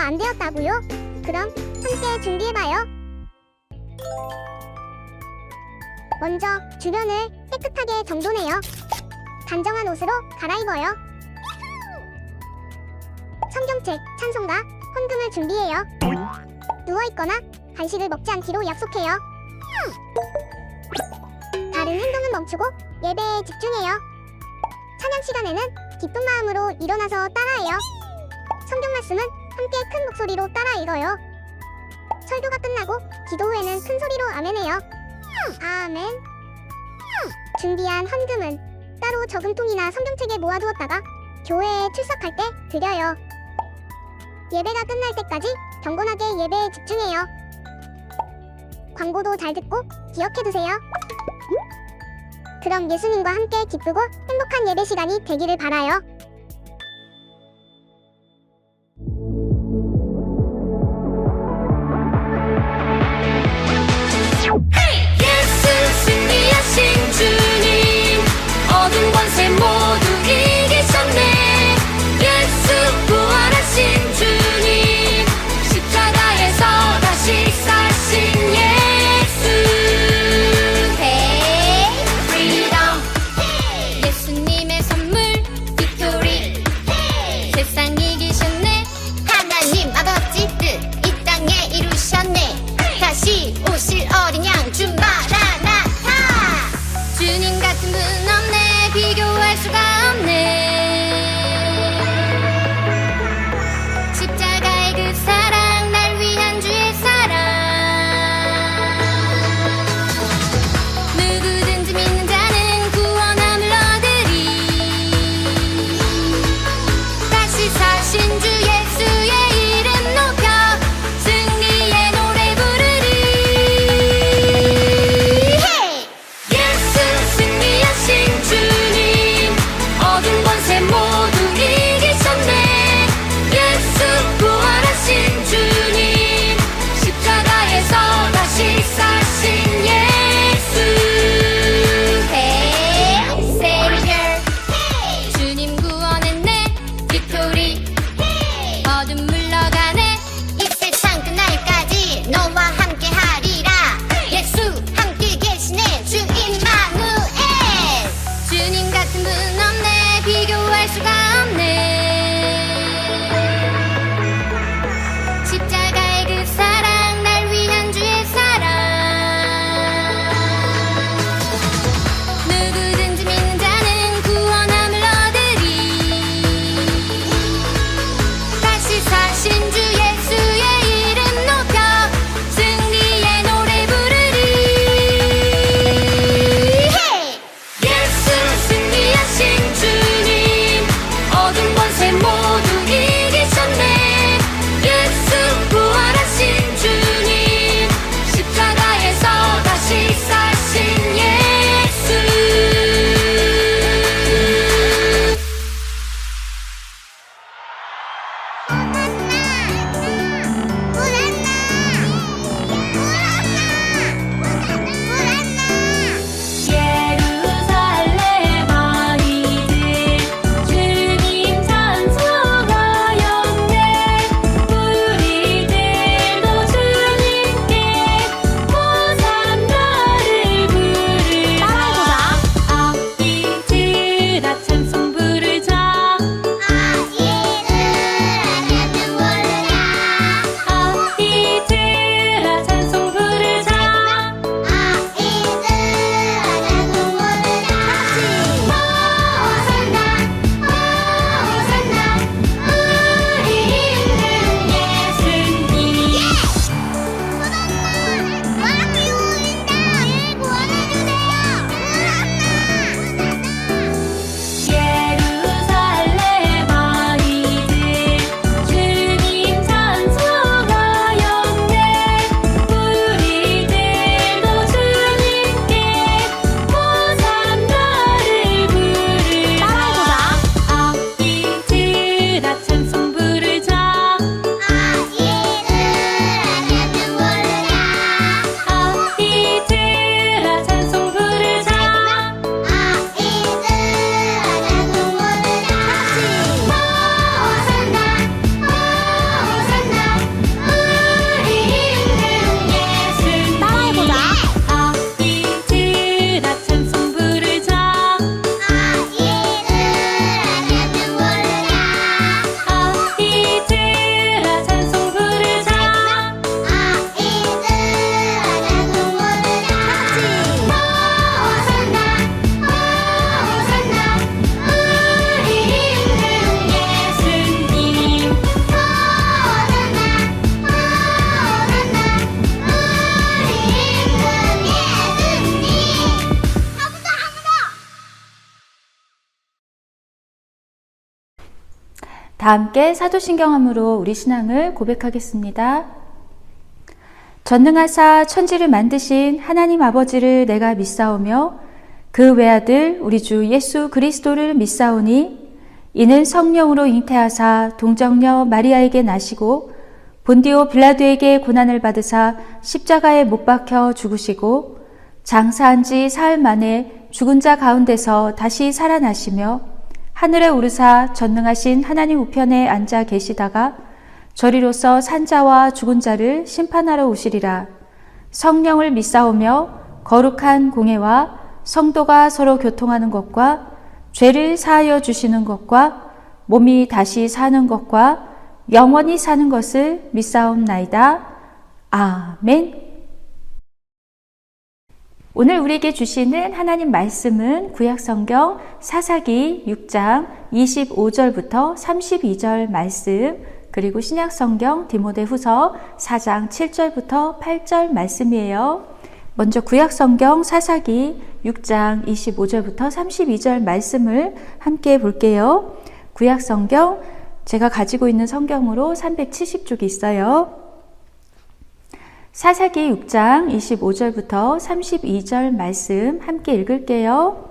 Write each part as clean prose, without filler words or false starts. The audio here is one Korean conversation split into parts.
안 되었다고요? 그럼 함께 준비해봐요. 먼저 주변을 깨끗하게 정돈해요. 단정한 옷으로 갈아입어요. 성경책, 찬송가, 헌금을 준비해요. 누워있거나 간식을 먹지 않기로 약속해요. 다른 행동은 멈추고 예배에 집중해요. 찬양 시간에는 기쁜 마음으로 일어나서 따라해요. 성경 말씀은 함께 큰 목소리로 따라 읽어요. 설교가 끝나고 기도 후에는 큰 소리로 아멘해요. 아멘. 준비한 헌금은 따로 저금통이나 성경책에 모아두었다가 교회에 출석할 때 드려요. 예배가 끝날 때까지 경건하게 예배에 집중해요. 광고도 잘 듣고 기억해두세요. 그럼 예수님과 함께 기쁘고 행복한 예배 시간이 되기를 바라요. 예수 승리하신 주님, 어두운 권세 모두 이기셨네. 예수 부활하신 주님, 십자가에서 다시 사신 예수. Hey, freedom. 예수님의 선물, 기표 다 함께 사도신경함으로 우리 신앙을 고백하겠습니다. 전능하사 천지를 만드신 하나님 아버지를 내가 믿사오며 그 외아들 우리 주 예수 그리스도를 믿사오니 이는 성령으로 잉태하사 동정녀 마리아에게 나시고 본디오 빌라도에게 고난을 받으사 십자가에 못 박혀 죽으시고 장사한 지 사흘 만에 죽은 자 가운데서 다시 살아나시며 하늘에 오르사 전능하신 하나님 우편에 앉아 계시다가 저리로서 산자와 죽은 자를 심판하러 오시리라. 성령을 믿사오며 거룩한 공예와 성도가 서로 교통하는 것과 죄를 사하여 주시는 것과 몸이 다시 사는 것과 영원히 사는 것을 믿사옵나이다. 아멘. 오늘 우리에게 주시는 하나님 말씀은 구약성경 사사기 6장 25절부터 32절 말씀, 그리고 신약성경 디모데후서 4장 7절부터 8절 말씀이에요. 먼저 구약성경 사사기 6장 25절부터 32절 말씀을 함께 볼게요. 구약성경 제가 가지고 있는 성경으로 370쪽이 있어요. 사사기 6장 25절부터 32절 말씀 함께 읽을게요.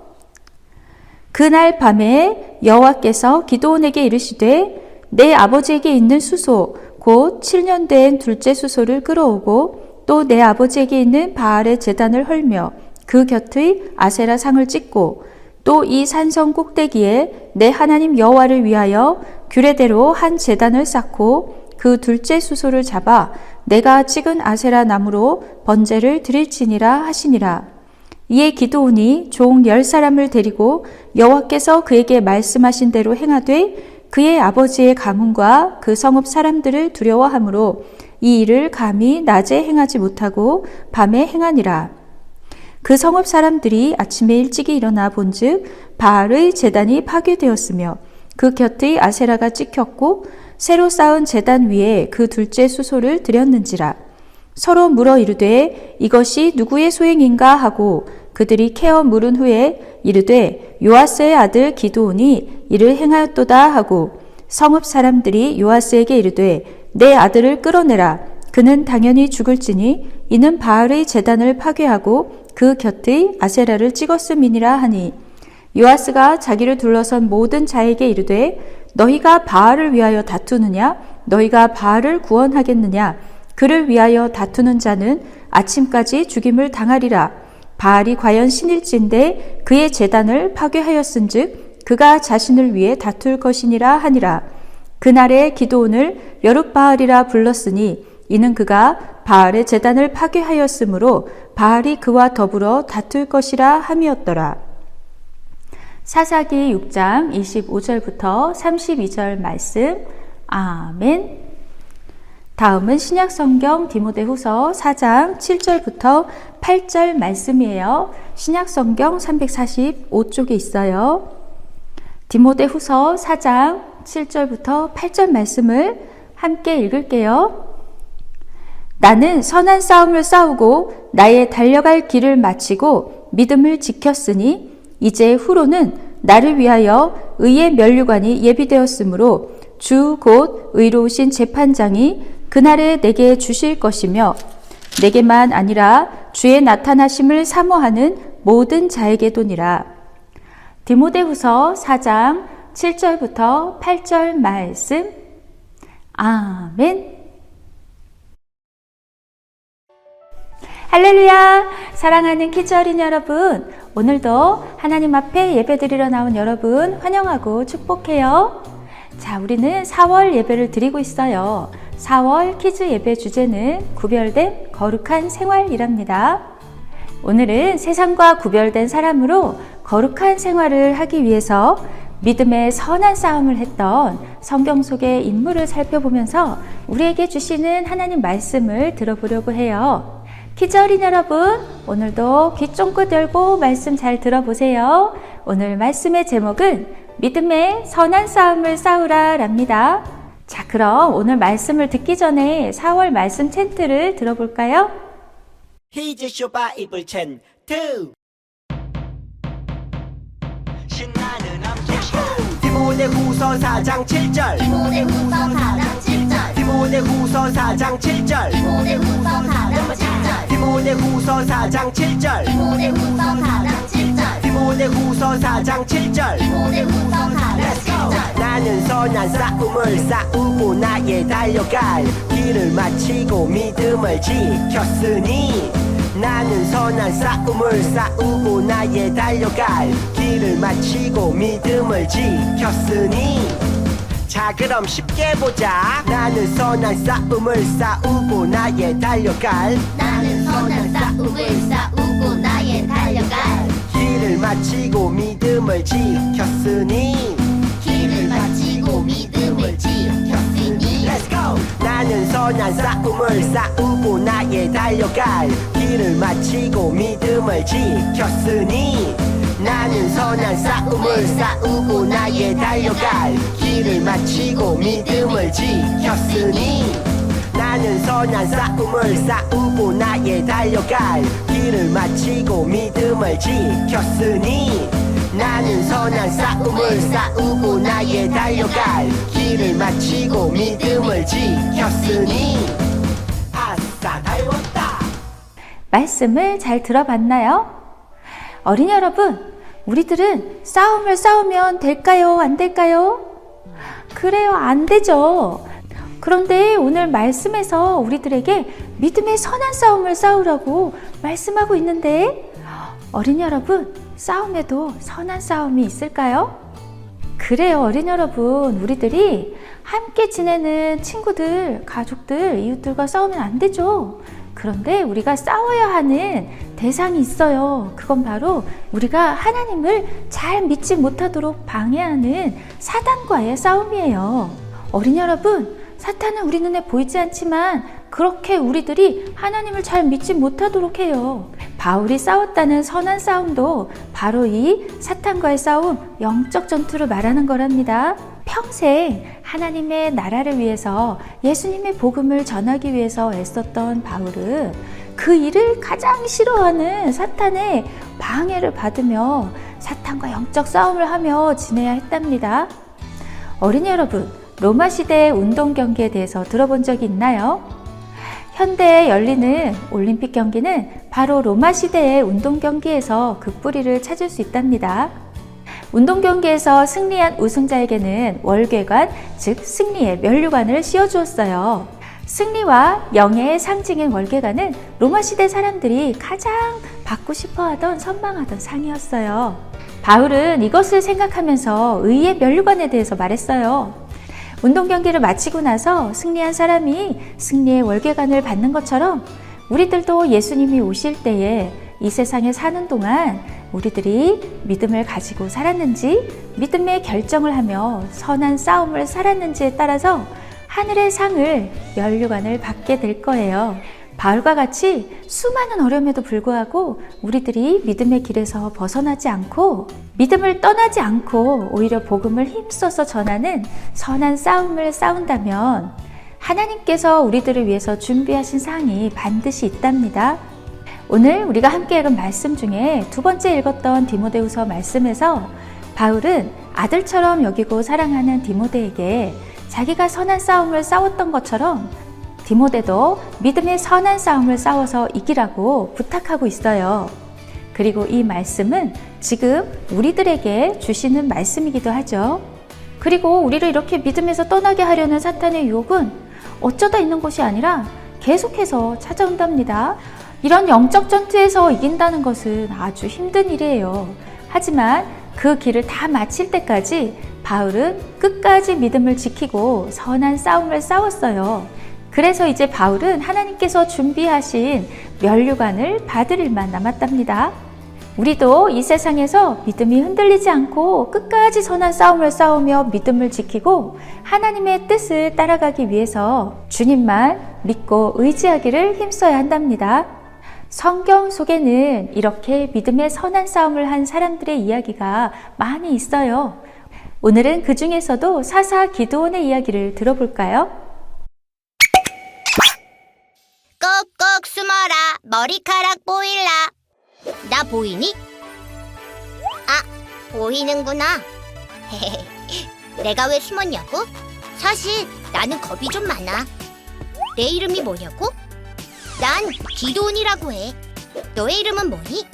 그날 밤에 여호와께서 기드온에게 이르시되 내 아버지에게 있는 수소 곧 7년 된 둘째 수소를 끌어오고 또 내 아버지에게 있는 바알의 제단을 헐며 그 곁의 아세라 상을 찍고 또 이 산성 꼭대기에 내 하나님 여호와를 위하여 규례대로 한 제단을 쌓고 그 둘째 수소를 잡아 내가 찍은 아세라 나무로 번제를 드릴지니라 하시니라. 이에 기드온이 종 10사람을 데리고 여호와께서 그에게 말씀하신 대로 행하되 그의 아버지의 가문과 그 성읍 사람들을 두려워하므로 이 일을 감히 낮에 행하지 못하고 밤에 행하니라. 그 성읍 사람들이 아침에 일찍이 일어나 본즉 바알의 제단이 파괴되었으며 그 곁의 아세라가 찍혔고 새로 쌓은 제단 위에 그 둘째 수소를 드렸는지라. 서로 물어 이르되 이것이 누구의 소행인가 하고 그들이 캐어 물은 후에 이르되 요아스의 아들 기드온이 이를 행하였도다 하고 성읍 사람들이 요아스에게 이르되 내 아들을 끌어내라. 그는 당연히 죽을지니 이는 바알의 제단을 파괴하고 그 곁의 아세라를 찍었음이니라 하니 요아스가 자기를 둘러선 모든 자에게 이르되 너희가 바알을 위하여 다투느냐? 너희가 바알을 구원하겠느냐? 그를 위하여 다투는 자는 아침까지 죽임을 당하리라. 바알이 과연 신일진데 그의 제단을 파괴하였은즉 그가 자신을 위해 다툴 것이니라 하니라. 그날에 기드온을 여룻바알이라 불렀으니 이는 그가 바알의 제단을 파괴하였으므로 바알이 그와 더불어 다툴 것이라 함이었더라. 사사기 6장 25절부터 32절 말씀. 아멘. 다음은 신약성경 디모데후서 4장 7절부터 8절 말씀이에요. 신약성경 345쪽에 있어요. 디모데후서 4장 7절부터 8절 말씀을 함께 읽을게요. 나는 선한 싸움을 싸우고 나의 달려갈 길을 마치고 믿음을 지켰으니 이제 후로는 나를 위하여 의의 면류관이 예비되었으므로 주 곧 의로우신 재판장이 그날에 내게 주실 것이며 내게만 아니라 주의 나타나심을 사모하는 모든 자에게도니라. 디모데후서 4장 7절부터 8절 말씀. 아멘. 할렐루야! 사랑하는 키즈 어린이 여러분, 오늘도 하나님 앞에 예배드리러 나온 여러분 환영하고 축복해요. 자, 우리는 4월 예배를 드리고 있어요. 4월 키즈 예배 주제는 구별된 거룩한 생활이랍니다. 오늘은 세상과 구별된 사람으로 거룩한 생활을 하기 위해서 믿음의 선한 싸움을 했던 성경 속의 인물을 살펴보면서 우리에게 주시는 하나님 말씀을 들어보려고 해요. 키즈 어린 여러분, 오늘도 귀 쫑긋 열고 말씀 잘 들어보세요. 오늘 말씀의 제목은 믿음의 선한 싸움을 싸우라 랍니다. 자, 그럼 오늘 말씀을 듣기 전에 4월 말씀 챈트를 들어볼까요? 히즈쇼 바이블 챈트 신나는 암송 디모데후서 4장 7절 디모데후서 4장 7절 디모데후서 4장 7절 디모데후서 4장 7절 디모데후서 4장 7절 디모데후서 4장 7절 디모데후서 4장 7절 디모데후서 4장 7절 나는 선한 싸움을 싸우고 나의 달려갈 길을 마치고 믿음을 지켰으니 나는 선한 싸움을 싸우고 나의 달려갈 길을 마치고 믿음을 지켰으니 자 그럼 쉽게 보자 나는 선한 싸움을 싸우고 나의 달려갈 나는 선한 싸움을 싸우고 나의 달려갈 길을 마치고 믿음을 지켰으니 길을 마치고 믿음을 지켰으니 Let's go! 나는 선한 싸움을 싸우고 나의 달려갈 길을 마치고 믿음을 지켰으니 나는 선한 싸움을 싸우고 나의 달려갈 길을 마치고 믿음을 지켰으니 나는 선한 싸움을 싸우고 나의 달려갈 길을 마치고 믿음을 지켰으니 나는 선한 싸움을 싸우고 나의 달려갈 길을 마치고 믿음을 지켰으니 아싸 다 외웠다. 말씀을 잘 들어봤나요? 어린이 여러분, 우리들은 싸움을 싸우면 될까요? 안 될까요? 그래요, 안 되죠. 그런데 오늘 말씀에서 우리들에게 믿음의 선한 싸움을 싸우라고 말씀하고 있는데 어린이 여러분, 싸움에도 선한 싸움이 있을까요? 그래요, 어린이 여러분, 우리들이 함께 지내는 친구들, 가족들, 이웃들과 싸우면 안 되죠. 그런데 우리가 싸워야 하는 대상이 있어요. 그건 바로 우리가 하나님을 잘 믿지 못하도록 방해하는 사단과의 싸움이에요. 어린이 여러분, 사탄은 우리 눈에 보이지 않지만 그렇게 우리들이 하나님을 잘 믿지 못하도록 해요. 바울이 싸웠다는 선한 싸움도 바로 이 사탄과의 싸움, 영적 전투를 말하는 거랍니다. 평생 하나님의 나라를 위해서 예수님의 복음을 전하기 위해서 애썼던 바울은 그 일을 가장 싫어하는 사탄의 방해를 받으며 사탄과 영적 싸움을 하며 지내야 했답니다. 어린이 여러분, 로마 시대의 운동 경기에 대해서 들어본 적이 있나요? 현대에 열리는 올림픽 경기는 바로 로마 시대의 운동 경기에서 그 뿌리를 찾을 수 있답니다. 운동 경기에서 승리한 우승자에게는 월궤관, 즉 승리의 면류관을 씌워주었어요. 승리와 영예의 상징인 월궤관은 로마 시대 사람들이 가장 받고 싶어하던 선망하던 상이었어요. 바울은 이것을 생각하면서 의의 면류관에 대해서 말했어요. 운동 경기를 마치고 나서 승리한 사람이 승리의 월궤관을 받는 것처럼 우리들도 예수님이 오실 때에 이 세상에 사는 동안 우리들이 믿음을 가지고 살았는지, 믿음의 결정을 하며 선한 싸움을 살았는지에 따라서 하늘의 상을, 면류관을 받게 될 거예요. 바울과 같이 수많은 어려움에도 불구하고 우리들이 믿음의 길에서 벗어나지 않고 믿음을 떠나지 않고 오히려 복음을 힘써서 전하는 선한 싸움을 싸운다면 하나님께서 우리들을 위해서 준비하신 상이 반드시 있답니다. 오늘 우리가 함께 읽은 말씀 중에 두 번째 읽었던 디모데후서 말씀에서 바울은 아들처럼 여기고 사랑하는 디모데에게 자기가 선한 싸움을 싸웠던 것처럼 디모데도 믿음의 선한 싸움을 싸워서 이기라고 부탁하고 있어요. 그리고 이 말씀은 지금 우리들에게 주시는 말씀이기도 하죠. 그리고 우리를 이렇게 믿음에서 떠나게 하려는 사탄의 유혹은 어쩌다 있는 것이 아니라 계속해서 찾아온답니다. 이런 영적 전투에서 이긴다는 것은 아주 힘든 일이에요. 하지만 그 길을 다 마칠 때까지 바울은 끝까지 믿음을 지키고 선한 싸움을 싸웠어요. 그래서 이제 바울은 하나님께서 준비하신 면류관을 받을 일만 남았답니다. 우리도 이 세상에서 믿음이 흔들리지 않고 끝까지 선한 싸움을 싸우며 믿음을 지키고 하나님의 뜻을 따라가기 위해서 주님만 믿고 의지하기를 힘써야 한답니다. 성경 속에는 이렇게 믿음의 선한 싸움을 한 사람들의 이야기가 많이 있어요. 오늘은 그 중에서도 사사 기드온의 이야기를 들어볼까요? 꼭꼭 숨어라 머리카락 보일라. 나 보이니? 아, 보이는구나. 내가 왜 숨었냐고? 사실 나는 겁이 좀 많아. 내 이름이 뭐냐고? 난 기도온이라고 해. 너의 이름은 뭐니?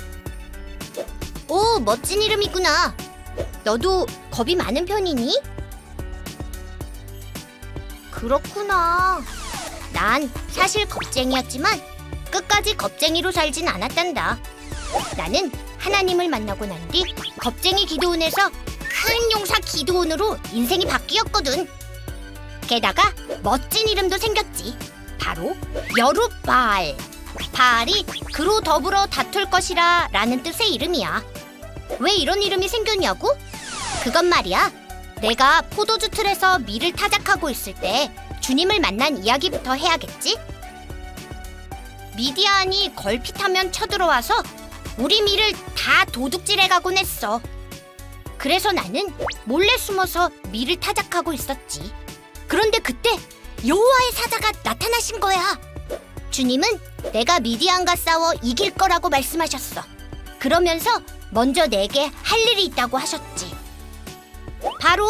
오, 멋진 이름이구나. 너도 겁이 많은 편이니? 그렇구나. 난 사실 겁쟁이였지만 끝까지 겁쟁이로 살진 않았단다. 나는 하나님을 만나고 난 뒤 겁쟁이 기도온에서 큰 용사 기도온으로 인생이 바뀌었거든. 게다가 멋진 이름도 생겼지. 바로 여룻바알. 바알이 그로 더불어 다툴 것이라 라는 뜻의 이름이야. 왜 이런 이름이 생겼냐고? 그건 말이야, 내가 포도주 틀에서 밀을 타작하고 있을 때 주님을 만난 이야기부터 해야겠지? 미디안이 걸핏하면 쳐들어와서 우리 밀을 다 도둑질해가곤 했어. 그래서 나는 몰래 숨어서 밀을 타작하고 있었지. 그런데 그때 여호와의 사자가 나타나신 거야. 주님은 내가 미디안과 싸워 이길 거라고 말씀하셨어. 그러면서 먼저 내게 할 일이 있다고 하셨지. 바로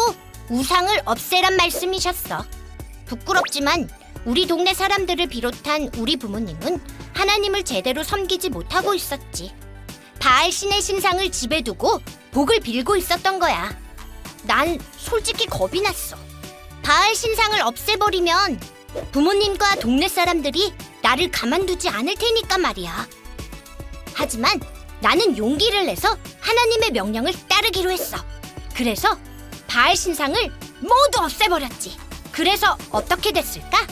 우상을 없애란 말씀이셨어. 부끄럽지만 우리 동네 사람들을 비롯한 우리 부모님은 하나님을 제대로 섬기지 못하고 있었지. 바알 신의 신상을 집에 두고 복을 빌고 있었던 거야. 난 솔직히 겁이 났어. 바알 신상을 없애버리면 부모님과 동네 사람들이 나를 가만두지 않을 테니까 말이야. 하지만 나는 용기를 내서 하나님의 명령을 따르기로 했어. 그래서 바알 신상을 모두 없애버렸지. 그래서 어떻게 됐을까?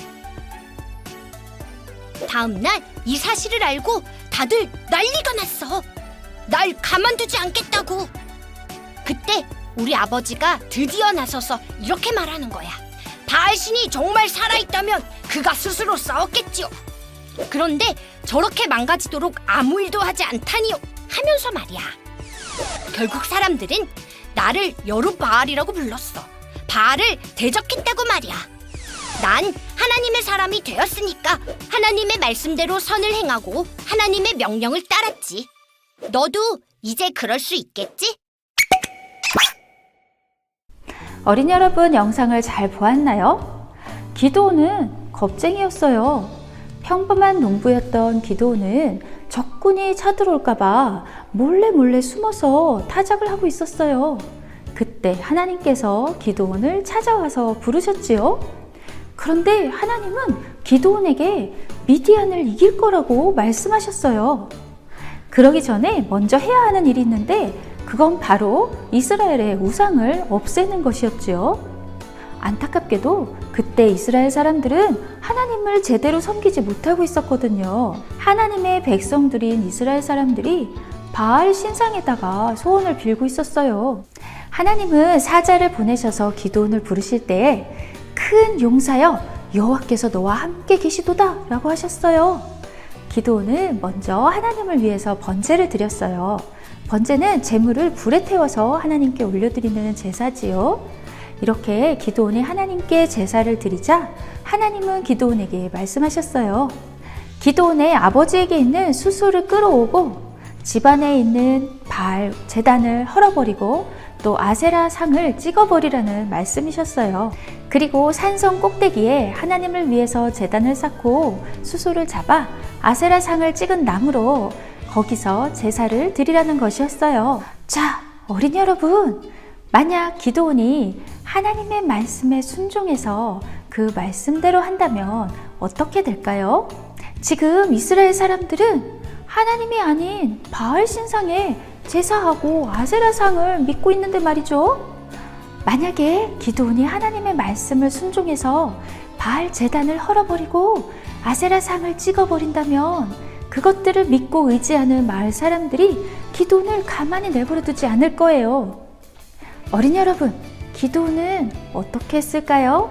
다음날 이 사실을 알고 다들 난리가 났어. 날 가만두지 않겠다고. 그때 우리 아버지가 드디어 나서서 이렇게 말하는 거야. 바알 신이 정말 살아있다면 그가 스스로 싸웠겠지요. 그런데 저렇게 망가지도록 아무 일도 하지 않다니요 하면서 말이야. 결국 사람들은 나를 여룻바알이라고 불렀어. 바알을 대적했다고 말이야. 난 하나님의 사람이 되었으니까 하나님의 말씀대로 선을 행하고 하나님의 명령을 따랐지. 너도 이제 그럴 수 있겠지? 어린이 여러분, 영상을 잘 보았나요? 기도온은 겁쟁이였어요. 평범한 농부였던 기도온은 적군이 쳐들어올까봐 몰래 숨어서 타작을 하고 있었어요. 그때 하나님께서 기도온을 찾아와서 부르셨지요. 그런데 하나님은 기도온에게 미디안을 이길 거라고 말씀하셨어요. 그러기 전에 먼저 해야 하는 일이 있는데 그건 바로 이스라엘의 우상을 없애는 것이었지요. 안타깝게도 그때 이스라엘 사람들은 하나님을 제대로 섬기지 못하고 있었거든요. 하나님의 백성들인 이스라엘 사람들이 바알 신상에다가 소원을 빌고 있었어요. 하나님은 사자를 보내셔서 기도온을 부르실 때에 큰 용사여, 여호와께서 너와 함께 계시도다 라고 하셨어요. 기도온은 먼저 하나님을 위해서 번제를 드렸어요. 번제는 제물을 불에 태워서 하나님께 올려드리는 제사지요. 이렇게 기도온이 하나님께 제사를 드리자 하나님은 기도온에게 말씀하셨어요. 기도온의 아버지에게 있는 수소를 끌어오고 집안에 있는 바알 제단을 헐어버리고 또 아세라 상을 찍어버리라는 말씀이셨어요. 그리고 산성 꼭대기에 하나님을 위해서 제단을 쌓고 수소를 잡아 아세라 상을 찍은 나무로 거기서 제사를 드리라는 것이었어요. 자, 어린이 여러분, 만약 기도온이 하나님의 말씀에 순종해서 그 말씀대로 한다면 어떻게 될까요? 지금 이스라엘 사람들은 하나님이 아닌 바알 신상에 제사하고 아세라상을 믿고 있는데 말이죠. 만약에 기도온이 하나님의 말씀을 순종해서 바알 제단을 헐어버리고 아세라상을 찍어버린다면 그것들을 믿고 의지하는 마을 사람들이 기도온을 가만히 내버려두지 않을 거예요. 어린이 여러분, 기도온은 어떻게 했을까요?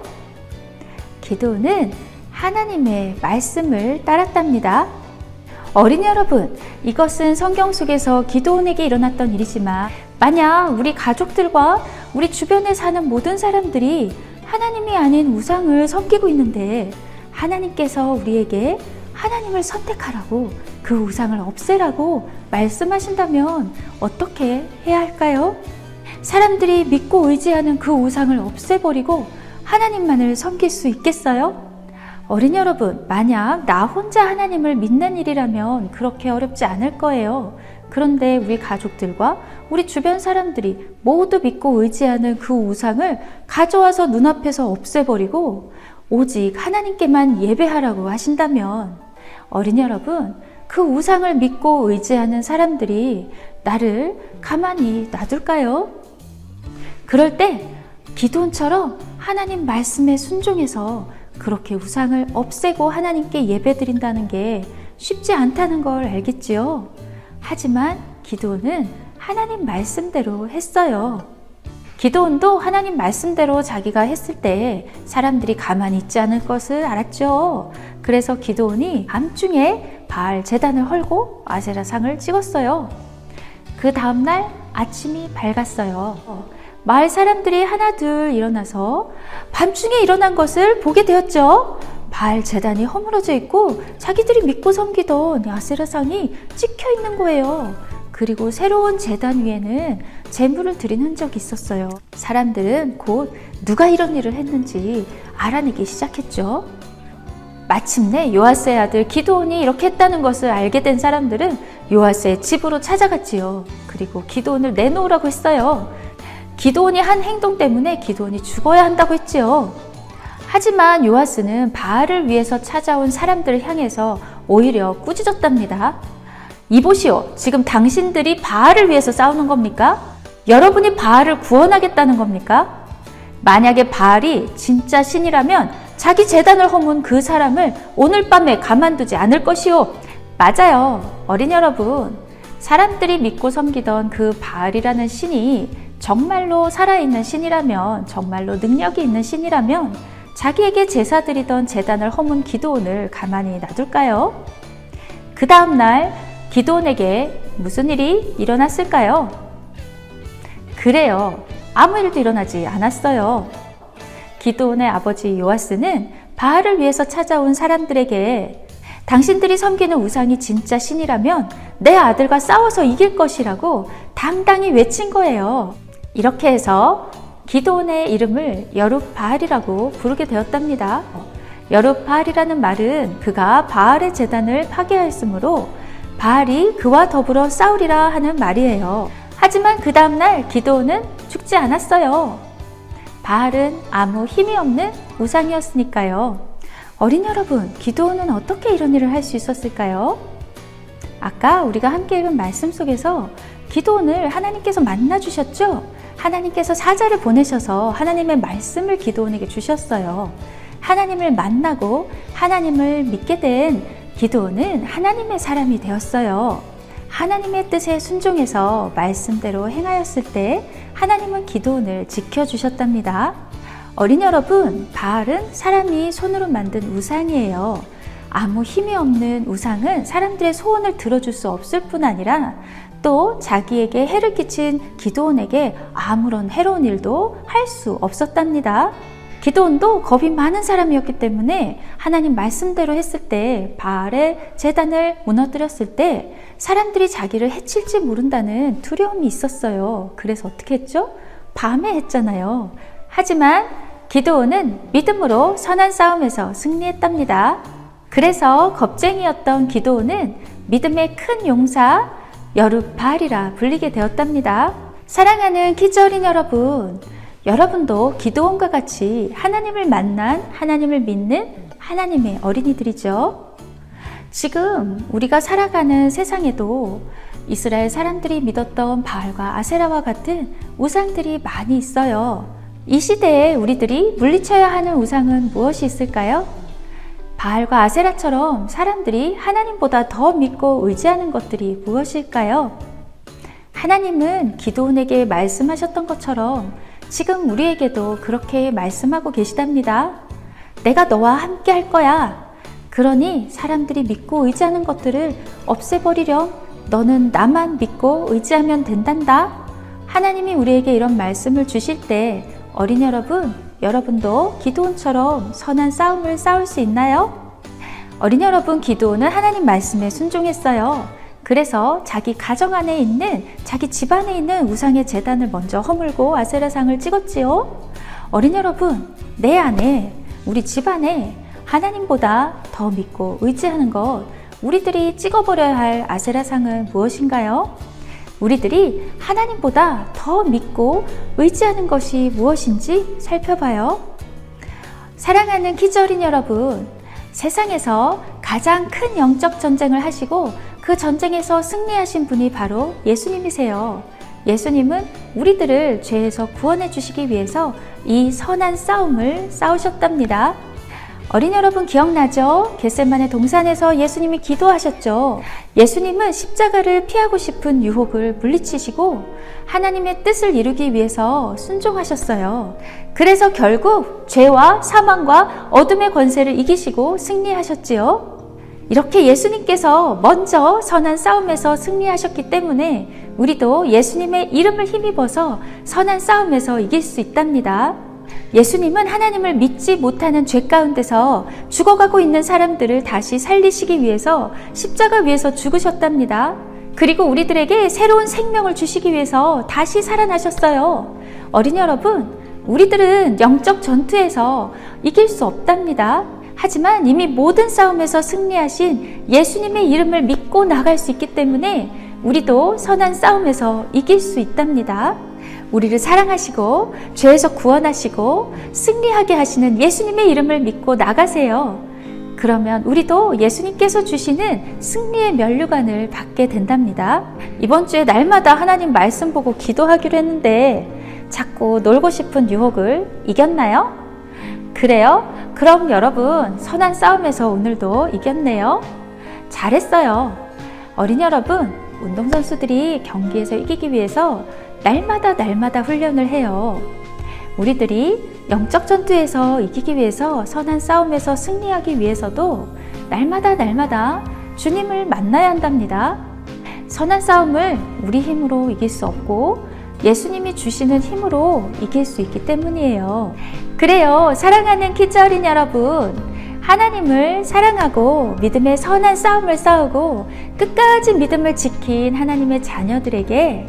기도온은 하나님의 말씀을 따랐답니다. 어린이 여러분, 이것은 성경 속에서 기도온에게 일어났던 일이지만 만약 우리 가족들과 우리 주변에 사는 모든 사람들이 하나님이 아닌 우상을 섬기고 있는데 하나님께서 우리에게 하나님을 선택하라고 그 우상을 없애라고 말씀하신다면 어떻게 해야 할까요? 사람들이 믿고 의지하는 그 우상을 없애버리고 하나님만을 섬길 수 있겠어요? 어린이 여러분, 만약 나 혼자 하나님을 믿는 일이라면 그렇게 어렵지 않을 거예요. 그런데 우리 가족들과 우리 주변 사람들이 모두 믿고 의지하는 그 우상을 가져와서 눈앞에서 없애버리고 오직 하나님께만 예배하라고 하신다면 어린이 여러분, 그 우상을 믿고 의지하는 사람들이 나를 가만히 놔둘까요? 그럴 때 기도원처럼 하나님 말씀에 순종해서 그렇게 우상을 없애고 하나님께 예배드린다는 게 쉽지 않다는 걸 알겠지요? 하지만 기도원은 하나님 말씀대로 했어요. 기도원도 하나님 말씀대로 자기가 했을 때 사람들이 가만히 있지 않을 것을 알았죠. 그래서 기도원이 밤중에 바알 제단을 헐고 아세라상을 찍었어요. 그 다음날 아침이 밝았어요. 마을 사람들이 하나둘 일어나서 밤중에 일어난 것을 보게 되었죠. 바알 제단이 허물어져 있고 자기들이 믿고 섬기던 아세라상이 찍혀 있는 거예요. 그리고 새로운 제단 위에는 제물을 드린 흔적이 있었어요. 사람들은 곧 누가 이런 일을 했는지 알아내기 시작했죠. 마침내 요아스의 아들 기드온이 이렇게 했다는 것을 알게 된 사람들은 요아스의 집으로 찾아갔지요. 그리고 기드온을 내놓으라고 했어요. 기드온이 한 행동 때문에 기드온이 죽어야 한다고 했지요. 하지만 요아스는 바알을 위해서 찾아온 사람들을 향해서 오히려 꾸짖었답니다. 이보시오, 지금 당신들이 바알을 위해서 싸우는 겁니까? 여러분이 바알을 구원하겠다는 겁니까? 만약에 바알이 진짜 신이라면 자기 제단을 허문 그 사람을 오늘 밤에 가만두지 않을 것이오. 맞아요, 어린이 여러분. 사람들이 믿고 섬기던 그 바알이라는 신이 정말로 살아있는 신이라면, 정말로 능력이 있는 신이라면 자기에게 제사 드리던 제단을 허문 기드온을 가만히 놔둘까요? 그 다음날 기드온에게 무슨 일이 일어났을까요? 그래요, 아무 일도 일어나지 않았어요. 기드온의 아버지 요아스는 바알을 위해서 찾아온 사람들에게 당신들이 섬기는 우상이 진짜 신이라면 내 아들과 싸워서 이길 것이라고 당당히 외친 거예요. 이렇게 해서 기드온의 이름을 여룹바알이라고 부르게 되었답니다. 여룹바알이라는 말은 그가 바알의 제단을 파괴하였으므로 바알이 그와 더불어 싸우리라 하는 말이에요. 하지만 그 다음날 기드온은 죽지 않았어요. 바알은 아무 힘이 없는 우상이었으니까요. 어린이 여러분, 기드온은 어떻게 이런 일을 할 수 있었을까요? 아까 우리가 함께 읽은 말씀 속에서 기드온을 하나님께서 만나주셨죠? 하나님께서 사자를 보내셔서 하나님의 말씀을 기드온에게 주셨어요. 하나님을 만나고 하나님을 믿게 된 기드온은 하나님의 사람이 되었어요. 하나님의 뜻에 순종해서 말씀대로 행하였을 때 하나님은 기드온을 지켜주셨답니다. 어린이 여러분, 바알은 사람이 손으로 만든 우상이에요. 아무 힘이 없는 우상은 사람들의 소원을 들어줄 수 없을 뿐 아니라 또 자기에게 해를 끼친 기드온에게 아무런 해로운 일도 할 수 없었답니다. 기드온도 겁이 많은 사람이었기 때문에 하나님 말씀대로 했을 때 바알의 제단을 무너뜨렸을 때 사람들이 자기를 해칠지 모른다는 두려움이 있었어요. 그래서 어떻게 했죠? 밤에 했잖아요. 하지만 기드온은 믿음으로 선한 싸움에서 승리했답니다. 그래서 겁쟁이였던 기드온은 믿음의 큰 용사 여룹바알이라 불리게 되었답니다. 사랑하는 키즈 어린이 여러분, 여러분도 기드온과 같이 하나님을 만난, 하나님을 믿는 하나님의 어린이들이죠. 지금 우리가 살아가는 세상에도 이스라엘 사람들이 믿었던 바알과 아세라와 같은 우상들이 많이 있어요. 이 시대에 우리들이 물리쳐야 하는 우상은 무엇이 있을까요? 바알과 아세라처럼 사람들이 하나님보다 더 믿고 의지하는 것들이 무엇일까요? 하나님은 기드온에게 말씀하셨던 것처럼 지금 우리에게도 그렇게 말씀하고 계시답니다. 내가 너와 함께 할 거야. 그러니 사람들이 믿고 의지하는 것들을 없애버리렴. 너는 나만 믿고 의지하면 된단다. 하나님이 우리에게 이런 말씀을 주실 때 어린이 여러분, 여러분도 기드온처럼 선한 싸움을 싸울 수 있나요? 어린이 여러분, 기드온은 하나님 말씀에 순종했어요. 그래서 자기 가정 안에 있는, 자기 집 안에 있는 우상의 제단을 먼저 허물고 아세라상을 찍었지요. 어린이 여러분, 내 안에, 우리 집 안에 하나님보다 더 믿고 의지하는 것, 우리들이 찍어버려야 할 아세라상은 무엇인가요? 우리들이 하나님보다 더 믿고 의지하는 것이 무엇인지 살펴봐요. 사랑하는 키즈 어린이 여러분, 세상에서 가장 큰 영적 전쟁을 하시고 그 전쟁에서 승리하신 분이 바로 예수님이세요. 예수님은 우리들을 죄에서 구원해 주시기 위해서 이 선한 싸움을 싸우셨답니다. 어린이 여러분 기억나죠? 겟세마네 동산에서 예수님이 기도하셨죠. 예수님은 십자가를 피하고 싶은 유혹을 물리치시고 하나님의 뜻을 이루기 위해서 순종하셨어요. 그래서 결국 죄와 사망과 어둠의 권세를 이기시고 승리하셨지요. 이렇게 예수님께서 먼저 선한 싸움에서 승리하셨기 때문에 우리도 예수님의 이름을 힘입어서 선한 싸움에서 이길 수 있답니다. 예수님은 하나님을 믿지 못하는 죄 가운데서 죽어가고 있는 사람들을 다시 살리시기 위해서 십자가 위에서 죽으셨답니다. 그리고 우리들에게 새로운 생명을 주시기 위해서 다시 살아나셨어요. 어린이 여러분, 우리들은 영적 전투에서 이길 수 없답니다. 하지만 이미 모든 싸움에서 승리하신 예수님의 이름을 믿고 나갈 수 있기 때문에 우리도 선한 싸움에서 이길 수 있답니다. 우리를 사랑하시고 죄에서 구원하시고 승리하게 하시는 예수님의 이름을 믿고 나가세요. 그러면 우리도 예수님께서 주시는 승리의 면류관을 받게 된답니다. 이번 주에 날마다 하나님 말씀 보고 기도하기로 했는데 자꾸 놀고 싶은 유혹을 이겼나요? 그래요? 그럼 여러분 선한 싸움에서 오늘도 이겼네요. 잘했어요. 어린이 여러분, 운동선수들이 경기에서 이기기 위해서 날마다 훈련을 해요. 우리들이 영적 전투에서 이기기 위해서, 선한 싸움에서 승리하기 위해서도 날마다 주님을 만나야 한답니다. 선한 싸움을 우리 힘으로 이길 수 없고 예수님이 주시는 힘으로 이길 수 있기 때문이에요. 그래요, 사랑하는 키즈 어린이 여러분, 하나님을 사랑하고 믿음의 선한 싸움을 싸우고 끝까지 믿음을 지킨 하나님의 자녀들에게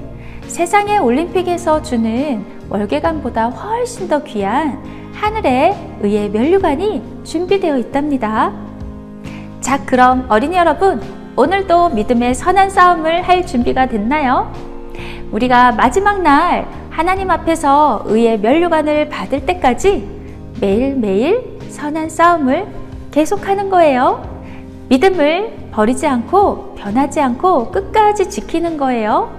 세상의 올림픽에서 주는 월계관보다 훨씬 더 귀한 하늘의 의의 면류관이 준비되어 있답니다. 자, 그럼 어린이 여러분, 오늘도 믿음의 선한 싸움을 할 준비가 됐나요? 우리가 마지막 날 하나님 앞에서 의의 면류관을 받을 때까지 매일매일 선한 싸움을 계속하는 거예요. 믿음을 버리지 않고 변하지 않고 끝까지 지키는 거예요.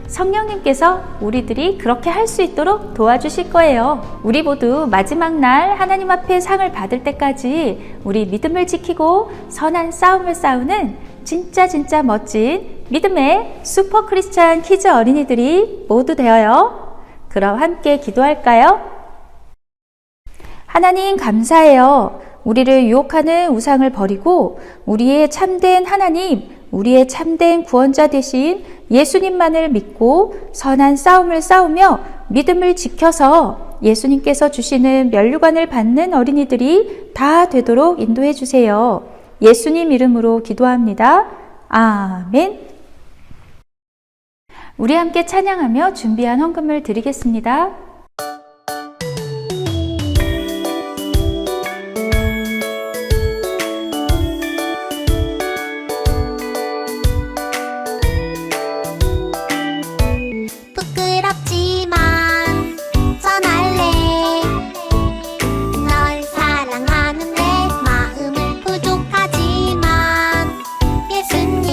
성령님께서 우리들이 그렇게 할 수 있도록 도와주실 거예요. 우리 모두 마지막 날 하나님 앞에 상을 받을 때까지 우리 믿음을 지키고 선한 싸움을 싸우는 진짜 멋진 믿음의 슈퍼 크리스찬 키즈 어린이들이 모두 되어요. 그럼 함께 기도할까요? 하나님 감사해요. 우리를 유혹하는 우상을 버리고 우리의 참된 하나님, 우리의 참된 구원자 되신 예수님만을 믿고 선한 싸움을 싸우며 믿음을 지켜서 예수님께서 주시는 면류관을 받는 어린이들이 다 되도록 인도해 주세요. 예수님 이름으로 기도합니다. 아멘. 우리 함께 찬양하며 준비한 헌금을 드리겠습니다. 부끄럽지만 전할래 널 사랑하는 내 마음을 부족하지만 예수님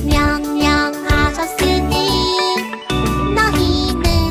명령하셨으니 너희는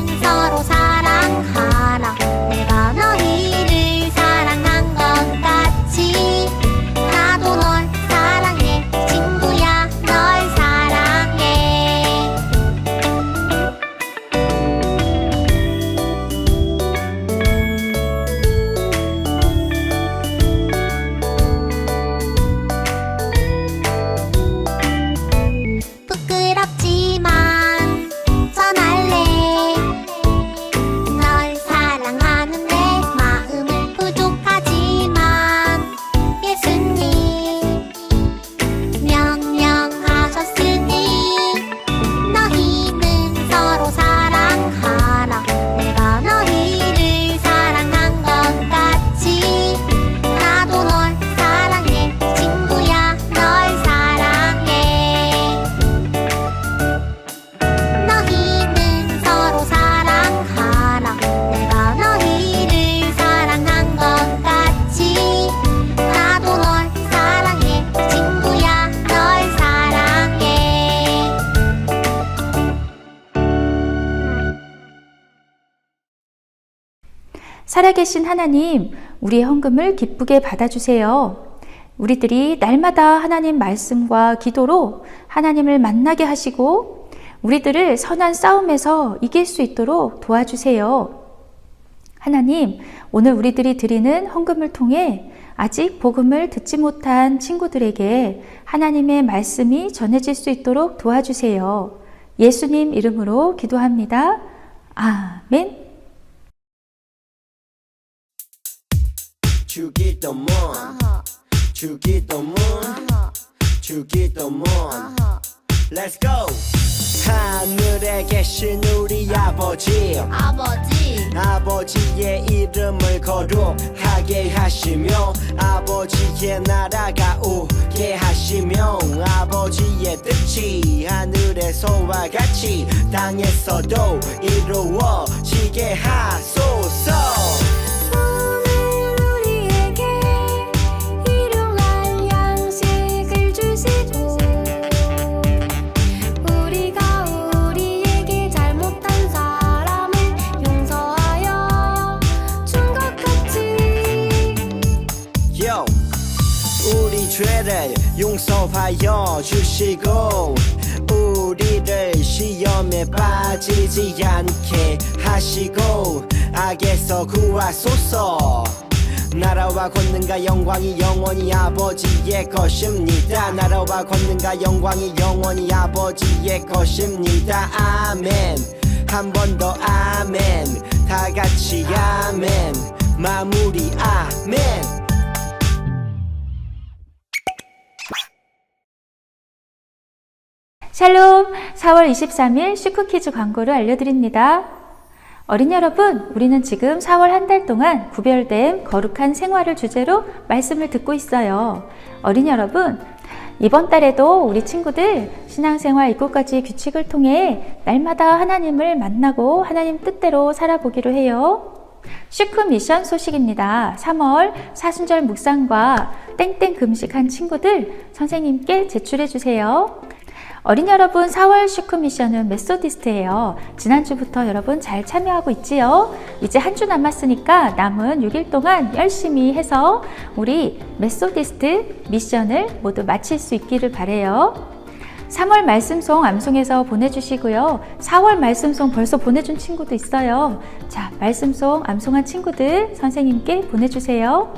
살아계신 하나님, 우리의 헌금을 기쁘게 받아주세요. 우리들이 날마다 하나님 말씀과 기도로 하나님을 만나게 하시고 우리들을 선한 싸움에서 이길 수 있도록 도와주세요. 하나님, 오늘 우리들이 드리는 헌금을 통해 아직 복음을 듣지 못한 친구들에게 하나님의 말씀이 전해질 수 있도록 도와주세요. 예수님 이름으로 기도합니다. 아멘. 주기도문 주기도문 주기도문 Let's go. 하늘에 계신 우리 아버지 아버지의 이름을 거룩하게 하시며 아버지의 나라가 오게 하시며 아버지의 뜻이 하늘에서와 같이 땅에서도 이루어지게 하소서. 우리 죄를 용서하여 주시고 우리를 시험에 빠지지 않게 하시고 악에서 구하소서. 나라와 권능과 영광이 영원히 아버지의 것입니다. 나라와 권능과 영광이 영원히 아버지의 것입니다. 아멘. 한 번 더 아멘. 다 같이 아멘. 마무리 아멘. 샬롬, 4월 23일 슈크퀴즈 광고를 알려드립니다. 어린이 여러분, 우리는 지금 4월 한 달 동안 구별된 거룩한 생활을 주제로 말씀을 듣고 있어요. 어린이 여러분, 이번 달에도 우리 친구들 신앙생활 7가지 규칙을 통해 날마다 하나님을 만나고 하나님 뜻대로 살아보기로 해요. 슈크 미션 소식입니다. 3월 사순절 묵상과 땡땡 금식한 친구들 선생님께 제출해 주세요. 어린이 여러분, 4월 슈크 미션은 메소디스트예요. 지난주부터 여러분 잘 참여하고 있지요? 이제 한 주 남았으니까 남은 6일 동안 열심히 해서 우리 메소디스트 미션을 모두 마칠 수 있기를 바라요. 3월 말씀송 암송에서 보내주시고요. 4월 말씀송 벌써 보내준 친구도 있어요. 자, 말씀송 암송한 친구들 선생님께 보내주세요.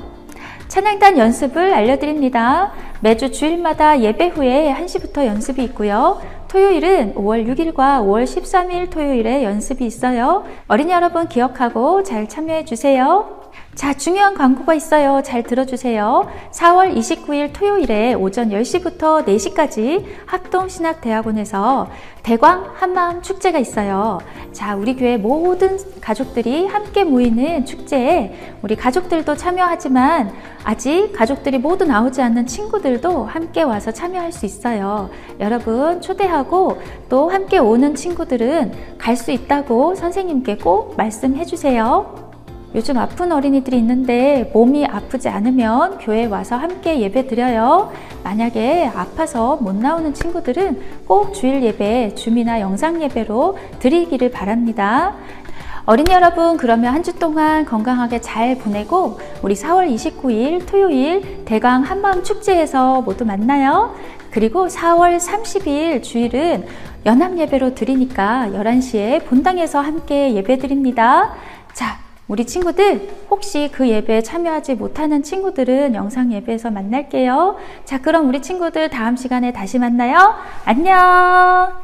찬양단 연습을 알려드립니다. 매주 주일마다 예배 후에 1시부터 연습이 있고요. 토요일은 5월 6일과 5월 13일 토요일에 연습이 있어요. 어린이 여러분 기억하고 잘 참여해 주세요. 자, 중요한 광고가 있어요. 잘 들어주세요. 4월 29일 토요일에 오전 10시부터 4시까지 합동신학대학원에서 대광 한마음 축제가 있어요. 자, 우리 교회 모든 가족들이 함께 모이는 축제에 우리 가족들도 참여하지만 아직 가족들이 모두 나오지 않는 친구들도 함께 와서 참여할 수 있어요. 여러분 초대하고 또 함께 오는 친구들은 갈 수 있다고 선생님께 꼭 말씀해 주세요. 요즘 아픈 어린이들이 있는데 몸이 아프지 않으면 교회에 와서 함께 예배 드려요. 만약에 아파서 못 나오는 친구들은 꼭 주일 예배, 줌이나 영상 예배로 드리기를 바랍니다. 어린이 여러분, 그러면 한 주 동안 건강하게 잘 보내고 우리 4월 29일 토요일 대광 한마음 축제에서 모두 만나요. 그리고 4월 30일 주일은 연합 예배로 드리니까 11시에 본당에서 함께 예배 드립니다. 자, 우리 친구들 혹시 그 예배에 참여하지 못하는 친구들은 영상 예배에서 만날게요. 자, 그럼 우리 친구들 다음 시간에 다시 만나요. 안녕.